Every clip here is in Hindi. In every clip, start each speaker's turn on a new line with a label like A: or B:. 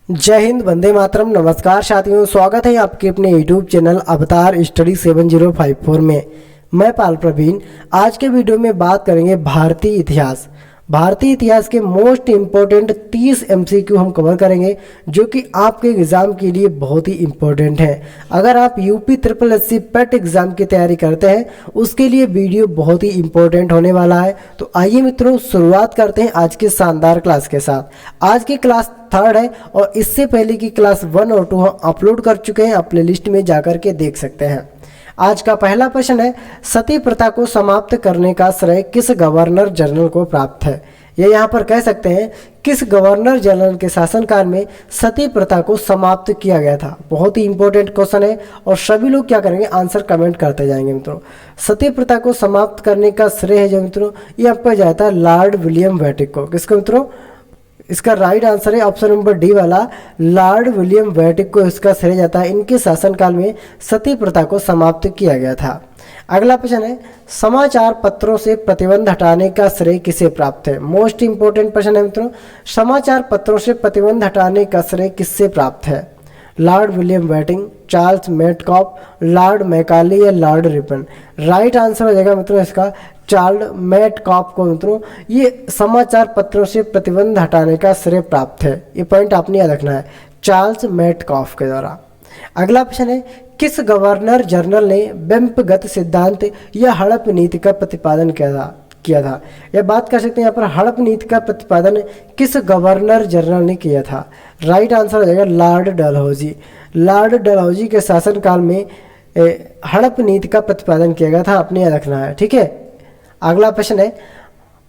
A: जय हिंद, वंदे मातरम। नमस्कार साथियों, स्वागत है आपके अपने यूट्यूब चैनल अवतार स्टडी 7054 में। मैं पाल प्रवीण। आज के वीडियो में बात करेंगे भारतीय इतिहास। भारतीय इतिहास के मोस्ट इम्पोर्टेंट 30 एमसीक्यू हम कवर करेंगे, जो कि आपके एग्ज़ाम के लिए बहुत ही इम्पोर्टेंट है। अगर आप यूपी ट्रिपल एससी पेट एग्ज़ाम की तैयारी करते हैं, उसके लिए वीडियो बहुत ही इम्पोर्टेंट होने वाला है। तो आइए मित्रों, शुरुआत करते हैं आज के शानदार क्लास के साथ। आज की क्लास थर्ड है और इससे पहले की क्लास 1 और 2 हम अपलोड कर चुके हैं। आप प्ले लिस्ट में जाकर के देख सकते हैं। आज का पहला प्रश्न है, सती प्रथा को समाप्त करने का श्रेय किस गवर्नर जनरल को प्राप्त है? ये यहाँ पर कह सकते हैं किस गवर्नर जनरल के शासनकाल में सती प्रथा को समाप्त किया गया था। बहुत ही इंपॉर्टेंट क्वेश्चन है और सभी लोग क्या करेंगे, आंसर कमेंट करते जाएंगे मित्रों। सती प्रथा को समाप्त करने का श्रेय है जो मित्रों, ये आपका जाता है लॉर्ड विलियम बेटिक को। किसको मित्रों? इसका राइट आंसर है ऑप्शन नंबर डी वाला, लॉर्ड विलियम बेटिक को इसका श्रेय जाता है। इनके शासनकाल में सती प्रथा को समाप्त किया गया था। अगला प्रश्न है, समाचार पत्रों से प्रतिबंध हटाने का श्रेय किसे प्राप्त है? मोस्ट इंपोर्टेंट प्रश्न है मित्रों। समाचार पत्रों से प्रतिबंध हटाने का श्रेय किससे प्राप्त है? Lord William Bentinck, Charles Metcalfe, Lord Macaulay या लॉर्ड रिपन? राइट आंसर हो जाएगा मित्रों इसका चार्ल्स मेटकॉफ को। मित्रों, ये समाचार पत्रों से प्रतिबंध हटाने का श्रेय प्राप्त है। ये पॉइंट आपने याद रखना है, चार्ल्स मेटकॉफ के द्वारा। अगला प्रश्न है, किस गवर्नर जनरल ने वेम्पगत सिद्धांत या हड़प नीति का प्रतिपादन किया था? यह बात कर सकते हैं यहाँ पर, हड़प नीति का प्रतिपादन किस गवर्नर जनरल ने किया था? राइट आंसर हो जाएगा लॉर्ड डलहौजी। लॉर्ड डलहौजी के शासनकाल में हड़प नीति का प्रतिपादन किया गया था, आपने याद रखना है। ठीक है। अगला प्रश्न है,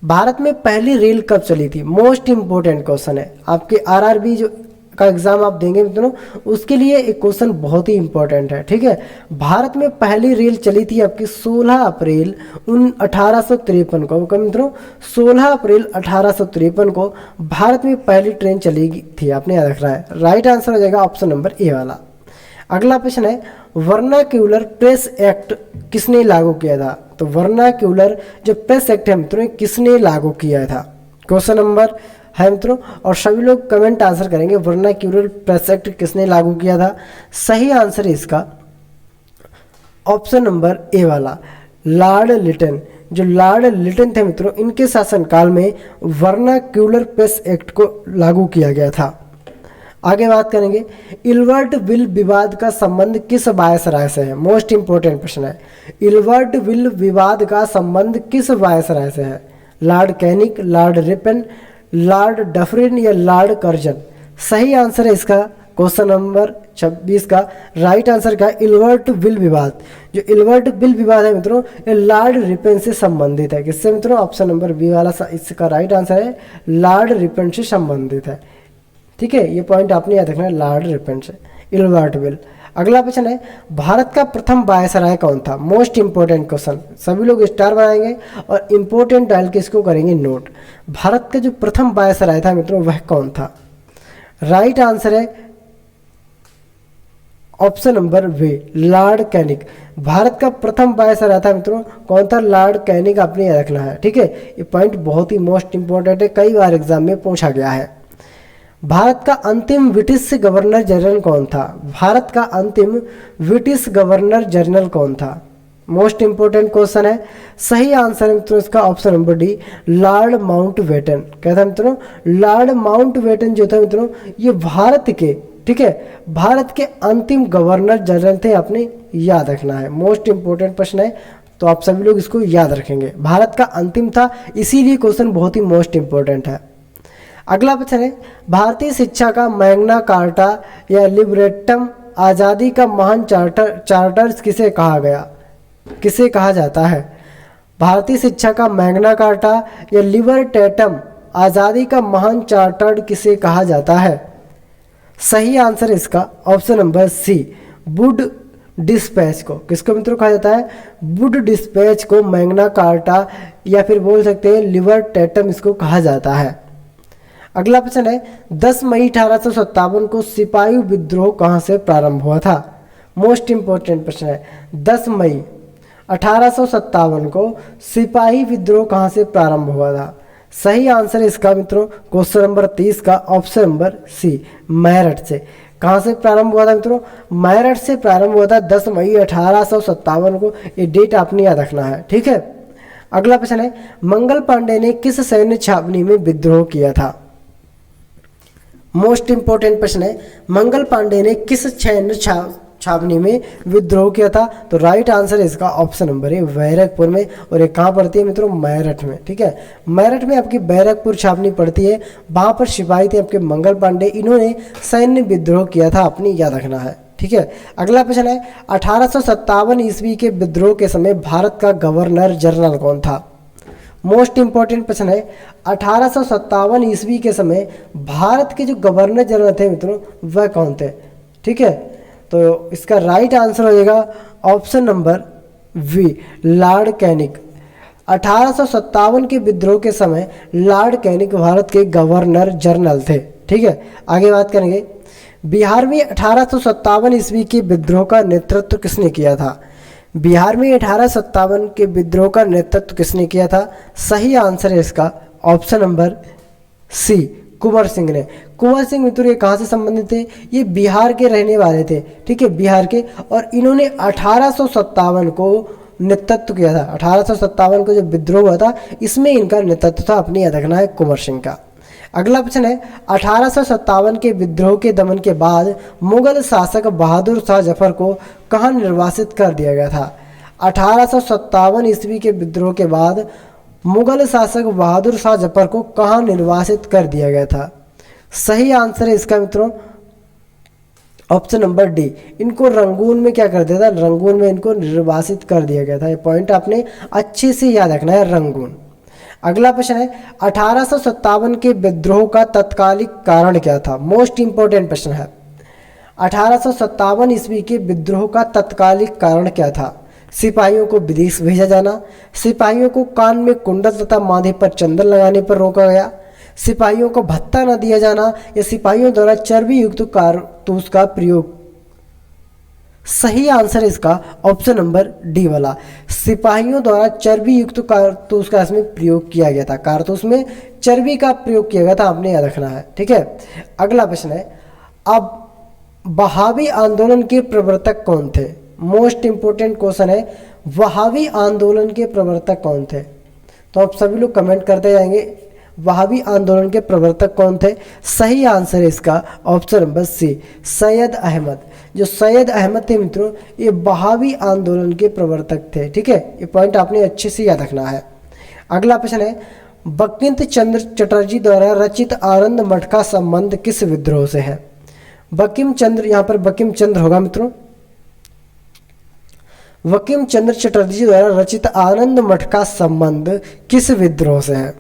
A: भारत में पहली रेल कब चली थी? मोस्ट इंपोर्टेंट क्वेश्चन है। आपके आरआरबी जो का एग्जाम आप देंगे मित्रों, उसके लिए एक क्वेश्चन बहुत ही इंपॉर्टेंट है। ठीक है। भारत में पहली रेल चली थी आपकी 16 अप्रैल 1853 को। कब मित्रों? 16 अप्रैल 1853 को भारत में पहली ट्रेन चली थी, आपने याद रखना है। राइट आंसर हो जाएगा ऑप्शन नंबर ए वाला। अगला प्रश्न है, वर्नाक्यूलर प्रेस एक्ट किसने लागू किया था? तो वर्नाक्यूलर जो प्रेस एक्ट है मित्रों, किसने लागू किया था? क्वेश्चन नंबर है मित्रों, और सभी लोग कमेंट आंसर करेंगे वर्नाक्यूलर प्रेस एक्ट किसने लागू किया था। सही आंसर है इसका ऑप्शन नंबर ए वाला, लॉर्ड लिटन। जो लॉर्ड लिटन थे मित्रों, इनके शासनकाल में वर्नाक्यूलर प्रेस एक्ट को लागू किया गया था। आगे बात करेंगे, इल्बर्ट विल विवाद का संबंध किस वायसराय से है? मोस्ट इंपोर्टेंट प्रश्न है। इल्बर्ट विल विवाद का संबंध किस वायसराय से है? Lord Canning, Lord Ripon, Lord Dufferin या लॉर्ड कर्जन? सही आंसर है इसका क्वेश्चन नंबर 26 का राइट आंसर का इल्बर्ट विल विवाद। जो इल्बर्ट विल विवाद है मित्रों, ये लॉर्ड रिपन से संबंधित है। किससे मित्रों? ऑप्शन नंबर बी वाला इसका राइट आंसर है, लॉर्ड रिपन से संबंधित है। ठीक है, ये पॉइंट आपने याद रखना है, लॉर्ड रिपन से इल्बर्ट विल। अगला प्रश्न है, भारत का प्रथम वायसराय कौन था? मोस्ट इंपोर्टेंट क्वेश्चन, सभी लोग स्टार बनाएंगे और इंपोर्टेंट डाल के इसको करेंगे नोट। भारत का जो प्रथम वायसराय था मित्रों, वह कौन था? राइट आंसर है ऑप्शन नंबर वे, लॉर्ड कैनिंग। भारत का प्रथम वायसराय था मित्रों, कौन था? लॉर्ड कैनिंग, आपने याद रखना है। ठीक है, ये पॉइंट बहुत ही मोस्ट इंपोर्टेंट है, कई बार एग्जाम में पूछा गया है। भारत का अंतिम ब्रिटिश गवर्नर जनरल कौन था? भारत का अंतिम ब्रिटिश गवर्नर जनरल कौन था? मोस्ट इंपोर्टेंट क्वेश्चन है। सही आंसर है मित्रों इसका option number D, Lord Mountbatten. क्या था मित्रों? लॉर्ड माउंटबेटन जो था मित्रों, ये भारत के, ठीक है, भारत के अंतिम गवर्नर जनरल थे, आपने याद रखना है। मोस्ट इंपोर्टेंट प्रश्न है, तो आप सभी लोग इसको याद रखेंगे। भारत का अंतिम था, इसीलिए क्वेश्चन बहुत ही मोस्ट इंपोर्टेंट है। अगला प्रश्न है, भारतीय शिक्षा का मैग्ना कार्टा या लिबरेटम, आज़ादी का महान चार्टर किसे कहा जाता है? भारतीय शिक्षा का मैग्ना कार्टा या लिबरेटम, आज़ादी का महान चार्टर किसे कहा जाता है? सही आंसर इसका option number C, Wood dispatch को। किसको मित्रों कहा जाता है? वुड डिस्पैच को मैग्ना कार्टा या फिर बोल सकते हैं लिबरेटम इसको कहा जाता है। अगला प्रश्न है, 10 मई 1857 को सिपाही विद्रोह कहाँ से प्रारंभ हुआ था? मोस्ट इंपोर्टेंट प्रश्न है। 10 मई 1857 को सिपाही विद्रोह कहाँ से प्रारंभ हुआ था? सही आंसर है इसका मित्रों क्वेश्चन नंबर 30 का ऑप्शन नंबर सी, मेरठ से। कहाँ से प्रारंभ हुआ था मित्रों? मेरठ से प्रारंभ हुआ था 10 मई 1857 को। ये डेट आपने याद रखना है, ठीक है। अगला प्रश्न है, मंगल पांडे ने किस सैन्य छावनी में विद्रोह किया था? मोस्ट इंपोर्टेंट प्रश्न है, मंगल पांडे ने किस सैन्य छावनी में विद्रोह किया था? तो राइट आंसर है इसका ऑप्शन नंबर है बैरकपुर में। और ये कहाँ पड़ती है मित्रों? मेरठ में, ठीक है। मेरठ में आपकी बैरकपुर छावनी पड़ती है। वहाँ पर सिपाही थे आपके मंगल पांडे, इन्होंने सैन्य विद्रोह किया था, अपनी याद रखना है, ठीक है। अगला प्रश्न है, 1857 ईस्वी के विद्रोह के समय भारत का गवर्नर जनरल कौन था? मोस्ट इंपॉर्टेंट प्रश्न है, 1857 ईस्वी के समय भारत के जो गवर्नर जनरल थे मित्रों वह कौन थे? ठीक है, तो इसका राइट आंसर हो जाएगा option number B, Lord Canning. 1857 के विद्रोह के समय लॉर्ड कैनिंग भारत के गवर्नर जनरल थे, ठीक है। आगे बात करेंगे, बिहार में 1857 ईस्वी के विद्रोह का नेतृत्व किसने किया था? बिहार में 1857 के विद्रोह का नेतृत्व किसने किया था? सही आंसर है इसका ऑप्शन नंबर सी, कुंवर सिंह ने। कुंवर सिंह मित्रों ये कहाँ से संबंधित थे? ये बिहार के रहने वाले थे, ठीक है, बिहार के। और इन्होंने 1857 को नेतृत्व किया था। 1857 को जो विद्रोह हुआ था इसमें इनका नेतृत्व था, अपनी याद रखना है, कुंवर सिंह का। अगला प्रश्न है, 1857 के विद्रोह के दमन के बाद मुगल शासक बहादुर शाह जफर को कहाँ निर्वासित कर दिया गया था? 1857 ईस्वी के विद्रोह के बाद मुगल शासक बहादुर शाह जफर को कहाँ निर्वासित कर दिया गया था? सही आंसर है इसका मित्रों ऑप्शन नंबर डी, इनको रंगून में क्या कर दिया था? रंगून में इनको निर्वासित कर दिया गया था। ये पॉइंट आपने अच्छे से याद रखना है, रंगून। अगला प्रश्न है, 1857 के विद्रोह का तत्कालिक कारण क्या था? मोस्ट इंपोर्टेंट प्रश्न है, 1857 ईस्वी के विद्रोह का तत्कालिक कारण क्या था? सिपाहियों को विदेश भेजा जाना, सिपाहियों को कान में कुंडल तथा माथे पर चंदन लगाने पर रोका गया, सिपाहियों को भत्ता न दिया जाना, या सिपाहियों द्वारा चर्बी युक्त कारतूस का प्रयोग? सही आंसर है इसका ऑप्शन नंबर डी वाला, सिपाहियों द्वारा चर्बी युक्त कारतूस का इसमें प्रयोग किया गया था। कारतूस में चर्बी का प्रयोग किया गया था, आपने याद रखना है, ठीक है। अगला प्रश्न है, अब वहाबी आंदोलन के प्रवर्तक कौन थे? मोस्ट इंपोर्टेंट क्वेश्चन है, वहाबी आंदोलन के प्रवर्तक कौन थे? तो आप सभी लोग कमेंट करते जाएंगे, वहाबी आंदोलन के प्रवर्तक कौन थे? सही आंसर है इसका option number C, Syed Ahmad. जो सैयद अहमद थे मित्रों ये वहाबी आंदोलन के प्रवर्तक थे, ठीक है। ये पॉइंट आपने अच्छे से याद रखना है। अगला प्रश्न है, बंकिम चंद्र चटर्जी द्वारा रचित आनंद मठ का संबंध किस विद्रोह से है? बंकिम चंद्र, यहाँ पर बंकिम चंद्र होगा मित्रों, बंकिम चंद्र चटर्जी द्वारा रचित आनंद मठ का संबंध किस विद्रोह से है?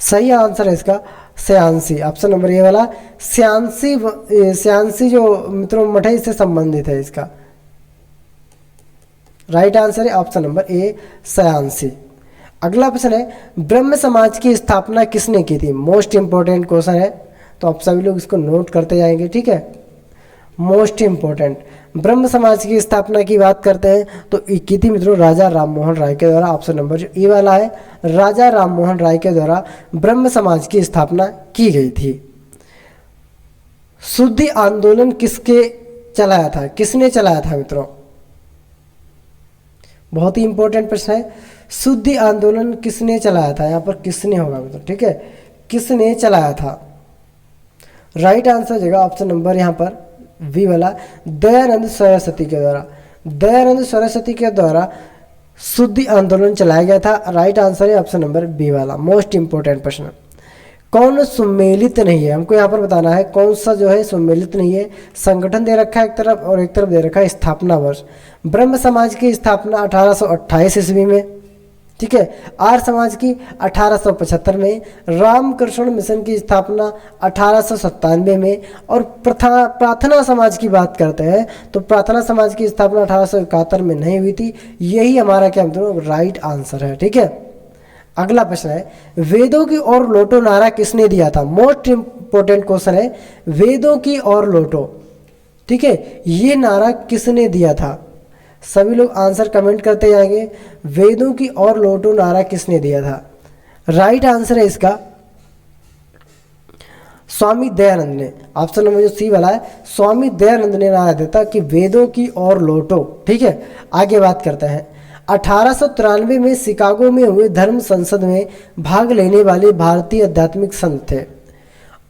A: सही आंसर है इसका सयानसी, ऑप्शन नंबर ए वाला, सयानसी जो मित्रों मठ है इससे संबंधित है। इसका राइट आंसर है ऑप्शन नंबर ए, सयानसी। अगला प्रश्न है, ब्रह्म समाज की स्थापना किसने की थी? मोस्ट इंपोर्टेंट क्वेश्चन है, तो आप सभी लोग इसको नोट करते जाएंगे, ठीक है। मोस्ट इंपोर्टेंट, ब्रह्म समाज की स्थापना की बात करते हैं तो की थी मित्रों राजा राममोहन राय के द्वारा। ऑप्शन नंबर जो ए वाला है, राजा राममोहन राय के द्वारा ब्रह्म समाज की स्थापना की गई थी। शुद्धि आंदोलन किसके चलाया था? किसने चलाया था मित्रों? बहुत ही इंपॉर्टेंट प्रश्न है, शुद्धि आंदोलन किसने चलाया था? यहाँ पर किसने होगा मित्रों, ठीक है, किसने चलाया था? राइट आंसर हो जाएगा ऑप्शन नंबर यहाँ पर वी वाला, दयानंद सरस्वती के द्वारा। दयानंद सरस्वती के द्वारा शुद्धि आंदोलन चलाया गया था। राइट आंसर है ऑप्शन नंबर बी वाला। मोस्ट इंपोर्टेंट प्रश्न, कौन सम्मिलित नहीं है? हमको यहाँ पर बताना है कौन सा जो है सम्मिलित नहीं है। संगठन दे रखा है एक तरफ और एक तरफ दे रखा है स्थापना वर्ष। ब्रह्म समाज की स्थापना 1828 ईस्वी में, ठीक है। आर्य समाज की 1875 में, रामकृष्ण मिशन की स्थापना 1897 में, और प्रार्थना समाज की बात करते हैं तो प्रार्थना समाज की स्थापना 1871 में नहीं हुई थी। यही हमारा क्या मतलब राइट आंसर है, ठीक है। अगला प्रश्न है, वेदों की ओर लौटो नारा किसने दिया था? मोस्ट इंपोर्टेंट क्वेश्चन है, वेदों की ओर लौटो, ठीक है, ये नारा किसने दिया था? सभी लोग आंसर कमेंट करते जाएंगे, वेदों की ओर लौटो नारा किसने दिया था? राइट आंसर है इसका स्वामी दयानंद ने। ऑप्शन नंबर जो सी वाला है, स्वामी दयानंद ने नारा देता कि वेदों की ओर लौटो। ठीक है, आगे बात करते हैं। 1893 में शिकागो में हुए धर्म संसद में भाग लेने वाले भारतीय आध्यात्मिक संत थे।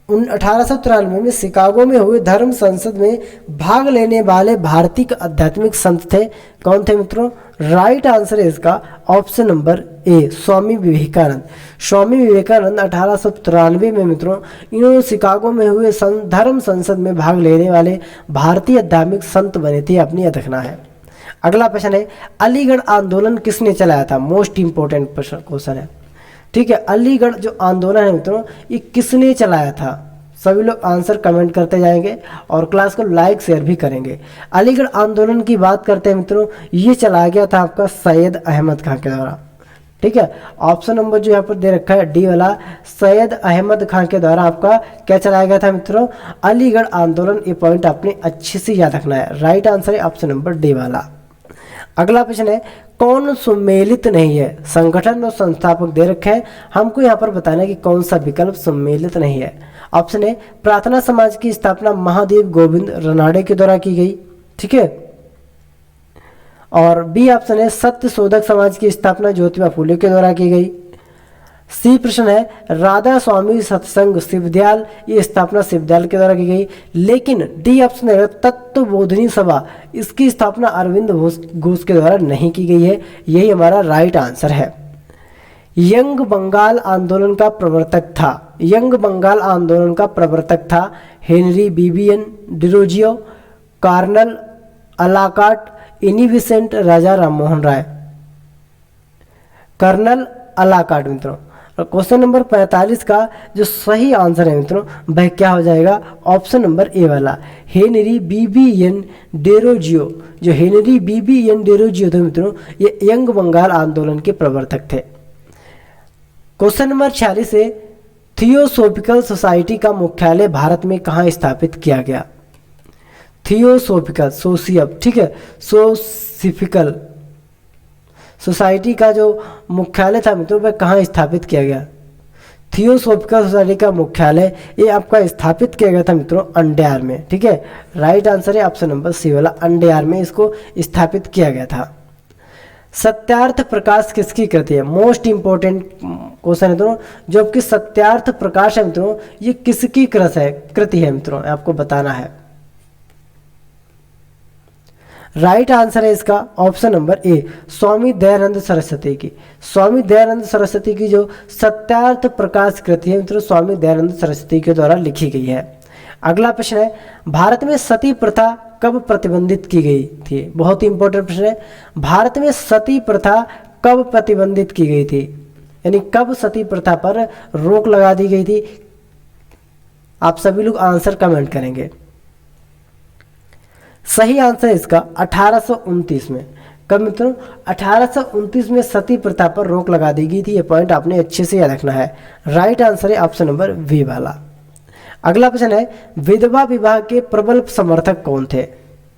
A: 1893 में शिकागो में हुए धर्म संसद में भाग लेने वाले भारतीय आध्यात्मिक संत थे। कौन थे मित्रों? राइट आंसर है इसका option number A, Swami Vivekananda. Swami Vivekananda 1893 में मित्रों इन्होंने शिकागो में हुए धर्म संसद में भाग लेने वाले भारतीय आध्यात्मिक संत बने थे। अपनी याद रखना है। अगला प्रश्न है, अलीगढ़ आंदोलन किसने चलाया था? मोस्ट इंपोर्टेंट क्वेश्चन है। ठीक है, अलीगढ़ जो आंदोलन है मित्रों ये किसने चलाया था? सभी लोग आंसर कमेंट करते जाएंगे और क्लास को लाइक शेयर भी करेंगे। अलीगढ़ आंदोलन की बात करते हैं मित्रों, ये चलाया गया था आपका सैयद अहमद खान के द्वारा। ठीक है, ऑप्शन नंबर जो यहाँ पर दे रखा है डी वाला, सैयद अहमद खान के द्वारा आपका क्या चलाया गया था मित्रों? अलीगढ़ आंदोलन। ये पॉइंट आपने अच्छे से याद रखना है। राइट आंसर है ऑप्शन नंबर डी वाला। अगला प्रश्न है, कौन सम्मिलित नहीं है? संगठन और संस्थापक दे रखे हैं, हमको यहाँ पर बताना है कि कौन सा विकल्प सम्मिलित नहीं है। ऑप्शन है, प्रार्थना समाज की स्थापना महादेव गोविंद रानडे के द्वारा की गई। ठीक है, और बी ऑप्शन है, सत्य शोधक समाज की स्थापना ज्योतिबा फुले के द्वारा की गई। सी प्रश्न है, राधा स्वामी सत्संग शिवदयाल, ये स्थापना शिवदयाल के द्वारा की गई। लेकिन डी ऑप्शन है, तत्व बोधनी सभा, इसकी स्थापना अरविंद घोष के द्वारा नहीं की गई है। यही हमारा राइट आंसर है। यंग बंगाल आंदोलन का प्रवर्तक था, यंग बंगाल आंदोलन का प्रवर्तक था Henry BBN Derozio, carnal अलाकाट, इनिविसेंट, Raja Rammohan Roy. Colonel अलाकाट मित्रों। और क्वेश्चन नंबर 45 का जो सही आंसर है मित्रों वह क्या हो जाएगा? ऑप्शन नंबर ए वाला, हेनरी बीबीएन डेरोजियो। जो हेनरी बीबीएन डेरोजियो थे मित्रों ये यंग बंगाल आंदोलन के प्रवर्तक थे। क्वेश्चन नंबर 46 है, थियोसोफिकल सोसाइटी का मुख्यालय भारत में कहाँ स्थापित किया गया? थियोसोफिकल सोसियप, ठीक है, सोसिफिकल सोसाइटी का जो मुख्यालय था मित्रों वह कहाँ स्थापित किया गया? थियोसोफिकल सोसाइटी का मुख्यालय ये आपका स्थापित किया गया था मित्रों अंडयार में। ठीक है, राइट आंसर है ऑप्शन नंबर सी वाला, अंडयार में इसको स्थापित किया गया था। सत्यार्थ प्रकाश किसकी कृति है? मोस्ट इंपॉर्टेंट क्वेश्चन है मित्रों। जो आपकी सत्यार्थ प्रकाश है मित्रों ये किसकी कृति है मित्रों? आपको बताना है। राइट आंसर है इसका option number A, Swami Dayanand Saraswati की। स्वामी दयानंद सरस्वती की जो सत्यार्थ प्रकाश कृति है मित्रों स्वामी दयानंद सरस्वती के द्वारा लिखी गई है। अगला प्रश्न है, भारत में सती प्रथा कब प्रतिबंधित की गई थी? बहुत ही इंपॉर्टेंट प्रश्न है। भारत में सती प्रथा कब प्रतिबंधित की गई थी? यानी कब सती प्रथा पर रोक लगा दी गई थी? आप सभी लोग आंसर कमेंट करेंगे। सही आंसर है इसका 1829 में। कब मित्रों? 1829 में सती प्रथा पर रोक लगा दी गई थी। ये पॉइंट आपने अच्छे से याद रखना है। राइट आंसर है ऑप्शन नंबर बी वाला। अगला प्रश्न है, विधवा विवाह के प्रबल समर्थक कौन थे?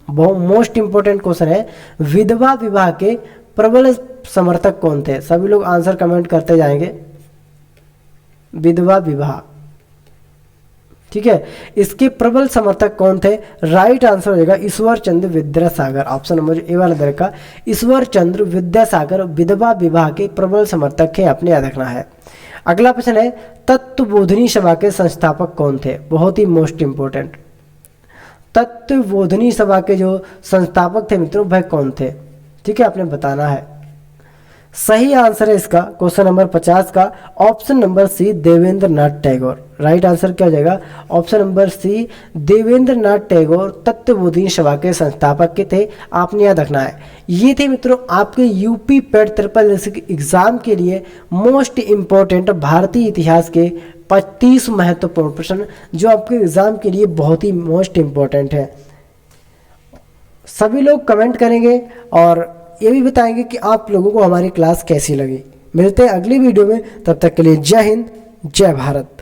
A: बहुत मोस्ट इंपोर्टेंट क्वेश्चन है। विधवा विवाह के प्रबल समर्थक कौन थे? सभी लोग आंसर कमेंट करते जाएंगे। विधवा विवाह, ठीक है, इसके प्रबल समर्थक कौन थे? राइट आंसर हो जाएगा Ishwar Chandra Vidyasagar. Option number A वाला दर का ईश्वर चंद्र विद्यासागर विधवा विवाह के प्रबल समर्थक है, आपने याद रखना है। अगला प्रश्न है, तत्वबोधिनी सभा के संस्थापक कौन थे? बहुत ही मोस्ट इंपोर्टेंट। तत्वबोधिनी सभा के जो संस्थापक थे मित्रों वह कौन थे? ठीक है, आपने बताना है। सही आंसर है इसका क्वेश्चन नंबर 50 का ऑप्शन नंबर सी, देवेंद्र नाथ टैगोर। राइट आंसर क्या हो जाएगा? ऑप्शन नंबर सी, देवेंद्र नाथ टैगोर तत्वबोधिनी सभा के संस्थापक के थे, आपने याद रखना है। ये थे मित्रों आपके यूपी पेट ट्रिपल एग्जाम के लिए मोस्ट इंपॉर्टेंट भारतीय इतिहास के 25 महत्वपूर्ण प्रश्न जो आपके एग्जाम के लिए बहुत ही मोस्ट इंपॉर्टेंट है। सभी लोग कमेंट करेंगे और ये भी बताएंगे कि आप लोगों को हमारी क्लास कैसी लगी। मिलते हैं अगली वीडियो में, तब तक के लिए जय हिंद, जय भारत।